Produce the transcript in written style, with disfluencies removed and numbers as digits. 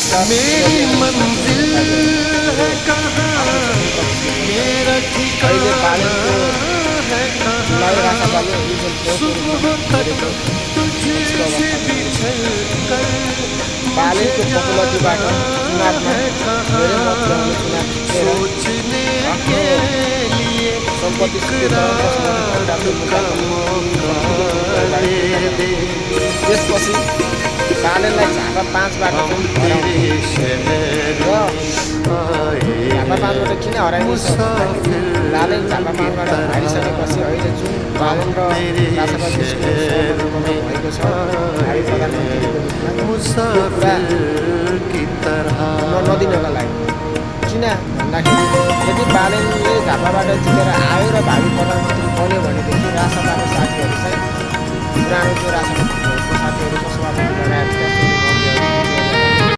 मेरी मंजिल है कहाँ, मेरा ठिकाना है कहाँ, सुबह तक तुझसे बिछड़ कर बालेको पपुलरीबाट चुनावमा धेरै मत ल्याउने चुनाव जितेर सोचने के लिए सम्पत्ति त्यसपछि बालेलाई झापा 5बाट झापा 5बाट किन हराइन्छ बाले झापा 5बाट हारिसकेपछि अहिले जुन बालन र राजाका बिचको भएको छ भावी प्रधानमन्त्रीको रूपमा नदिनका लागि किन भन्दाखेरि यदि बालनले झापाबाट जितेर आयो र भावी प्रधानमन्त्री बन्यो भनेदेखि राजसभाका साथीहरू चाहिँ पुरानो जो राजसभाको साथीहरू सभापति बनाएर